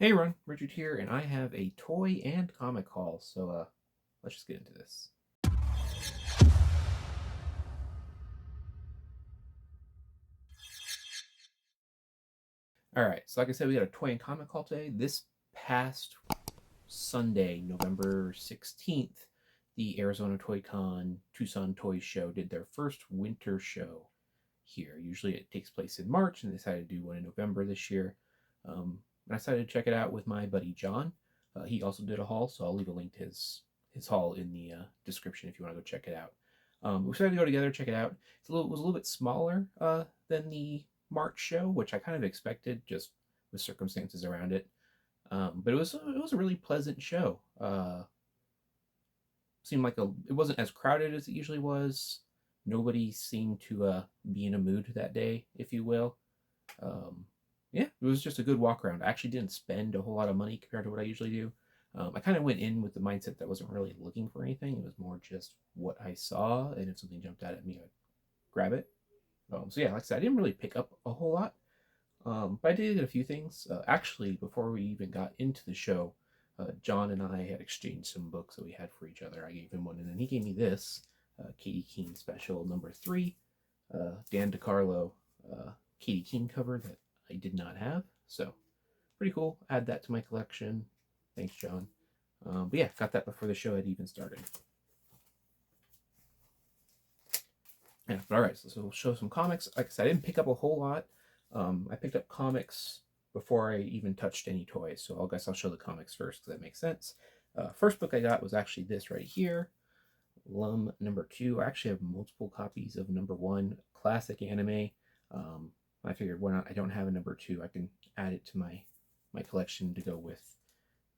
Hey everyone, Richard here, and I have a toy and comic haul, so let's just get into this. Alright, so like I said, we got a toy and comic haul today. This past Sunday, November 16th, the Arizona Toy Con Tucson Toy Show did their first winter show here. Usually it takes place in March, and they decided to do one in November this year. I decided to check it out with my buddy John. He also did a haul, so I'll leave a link to his haul in the description if you want to go check it out. We decided to go together, check it out. It was a little bit smaller than the March show, which I kind of expected, just with circumstances around it. But it was a really pleasant show. Seemed like it wasn't as crowded as it usually was. Nobody seemed to be in a mood that day, if you will. Um, yeah, it was just a good walk around. I actually didn't spend a whole lot of money compared to what I usually do. I kind of went in with the mindset that I wasn't really looking for anything. It was more just what I saw, and if something jumped out at me, I'd grab it. So yeah, like I said, I didn't really pick up a whole lot, but I did get a few things. Actually, before we even got into the show, John and I had exchanged some books that we had for each other. I gave him one, and then he gave me this Katie Keene special number 3, Dan DeCarlo Katie Keene cover that I did not have. So pretty cool. Add that to my collection. Thanks, John. But yeah, got that before the show had even started. Yeah, but all right. So we'll show some comics. Like I said, I didn't pick up a whole lot. I picked up comics before I even touched any toys. So I guess I'll show the comics first because that makes sense. First book I got was actually this right here, Lum number 2. I actually have multiple copies of number 1, classic anime. I figured why not? I don't have a number 2. I can add it to my collection to go with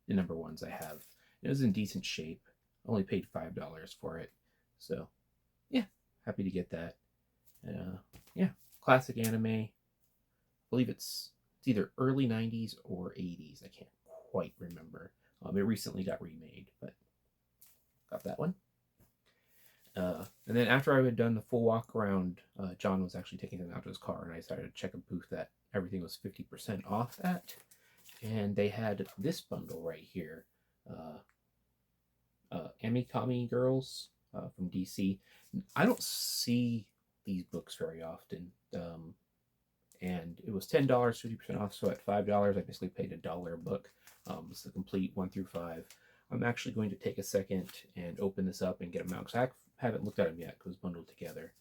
the number 1s I have. It was in decent shape. I only paid $5 for it, so yeah, happy to get that. Yeah, classic anime. I believe it's either early '90s or '80s. I can't quite remember. It recently got remade, but got that one. And then after I had done the full walk around, John was actually taking them out to his car, and I decided to check a booth that everything was 50% off at. And they had this bundle right here, Amikami Girls from DC. I don't see these books very often, and it was $10, 50% off. So at $5, I basically paid $1 a book. It's the complete 1 through 5. I'm actually going to take a second and open this up and get them out because I haven't looked at them yet because it's bundled together.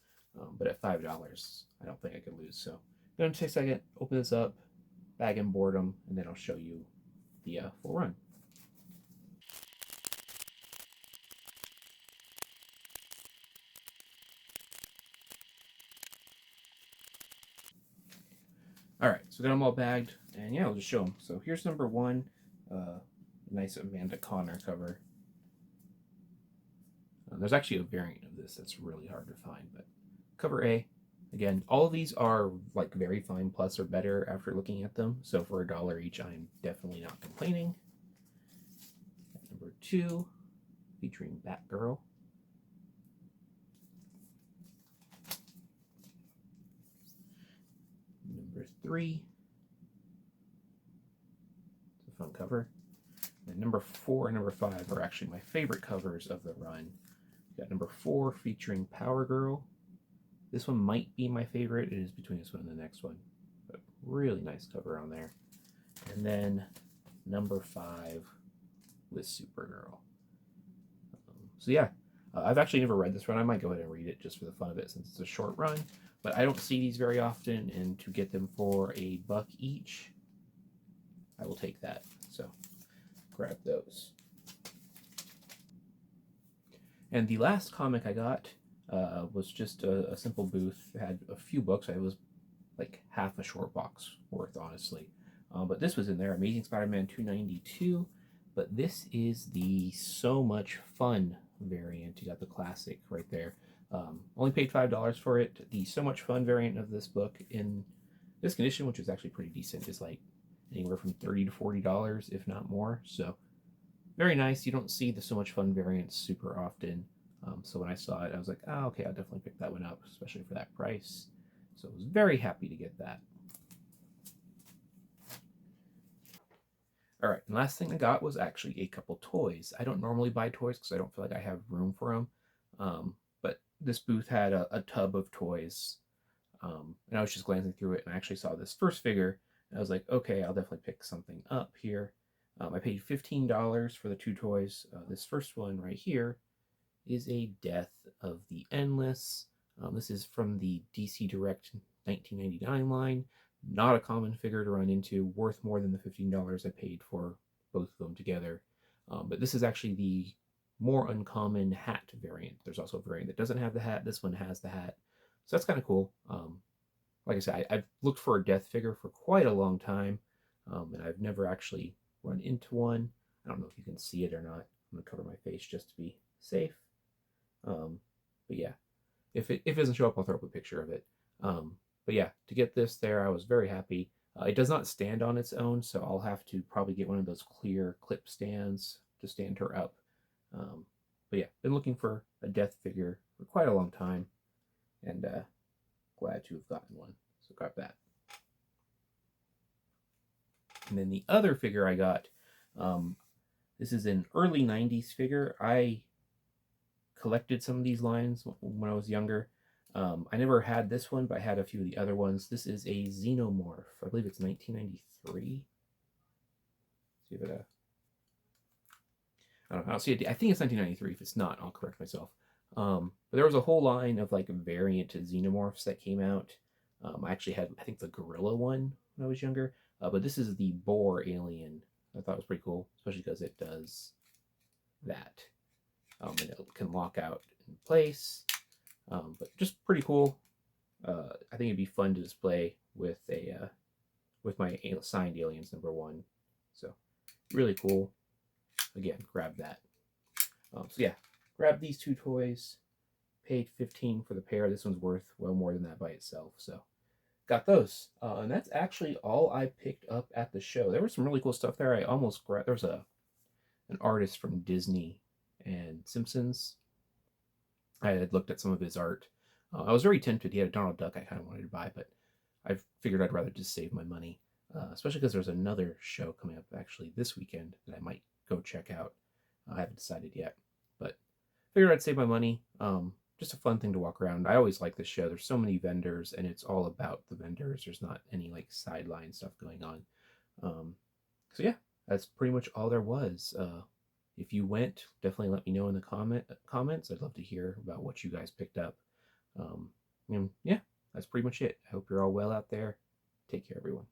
But at $5, I don't think I can lose. So I'm going to take a second, open this up, bag and board them, and then I'll show you the full run. All right, so got them all bagged, and yeah, I'll just show them. So here's number 1, nice Amanda Connor cover. There's actually a variant of this that's really hard to find, but cover A. Again, all of these are like very fine plus or better after looking at them. So for $1 each, I'm definitely not complaining. Number 2, featuring Batgirl. Number 3, it's a fun cover. And number 4 and number 5 are actually my favorite covers of the run. We got number 4 featuring Power Girl. This one might be my favorite. It is between this one and the next one. But really nice cover on there. And then number 5 with Supergirl. So yeah, I've actually never read this run. I might go ahead and read it just for the fun of it since it's a short run. But I don't see these very often, and to get them for $1 each, I will take that. So grab those. And the last comic I got was just a simple booth. It had a few books. It was like half a short box worth, honestly. But this was in there, Amazing Spider-Man 292. But this is the So Much Fun variant. You got the classic right there. Only paid $5 for it. The So Much Fun variant of this book in this condition, which is actually pretty decent, is like anywhere from $30 to $40, if not more. So very nice. You don't see the So Much Fun variants super often. So when I saw it, I was like, oh, okay, I'll definitely pick that one up, especially for that price. So I was very happy to get that. All right, and last thing I got was actually a couple toys. I don't normally buy toys because I don't feel like I have room for them. But this booth had a tub of toys, and I was just glancing through it, and I actually saw this first figure, and I was like, okay, I'll definitely pick something up here. I paid $15 for the two toys. This first one right here is a Death of the Endless. This is from the DC Direct 1999 line. Not a common figure to run into, worth more than the $15 I paid for both of them together. But this is actually the more uncommon hat variant. There's also a variant that doesn't have the hat. This one has the hat. So that's kind of cool. Like I said, I've looked for a Death figure for quite a long time, and I've never actually run into one. I don't know if you can see it or not. I'm going to cover my face just to be safe. But yeah, if it doesn't show up, I'll throw up a picture of it. But yeah, to get this there, I was very happy. It does not stand on its own, so I'll have to probably get one of those clear clip stands to stand her up. But yeah, been looking for a Death figure for quite a long time, and glad to have gotten one. So grab that. And then the other figure I got, this is an early 90s figure. I collected some of these lines when I was younger. I never had this one, but I had a few of the other ones. This is a Xenomorph. I believe it's 1993. See if it, I don't know. I'll see it. I think it's 1993. If it's not, I'll correct myself. But there was a whole line of like variant Xenomorphs that came out. I actually had, I think, the gorilla one when I was younger. But this is the boar alien. I thought it was pretty cool, especially because it does that. And it can lock out in place. But just pretty cool. I think it'd be fun to display with a with my signed aliens #1. So really cool. Again, grab that. So yeah, grab these two toys. Paid $15 for the pair. This one's worth well more than that by itself. So got those. And that's actually all I picked up at the show. There was some really cool stuff there. I almost grabbed. There was an artist from Disney and Simpsons. I had looked at some of his art. I was very tempted. He had a Donald Duck I kind of wanted to buy, but I figured I'd rather just save my money, especially because there's another show coming up actually this weekend that I might go check out. I haven't decided yet, but figured I'd save my money. Just a fun thing to walk around. I always like this show. There's so many vendors, and it's all about the vendors. There's not any like sideline stuff going on. So yeah, that's pretty much all there was. If you went, definitely let me know in the comments. I'd love to hear about what you guys picked up. And yeah, that's pretty much it. I hope you're all well out there. Take care, everyone.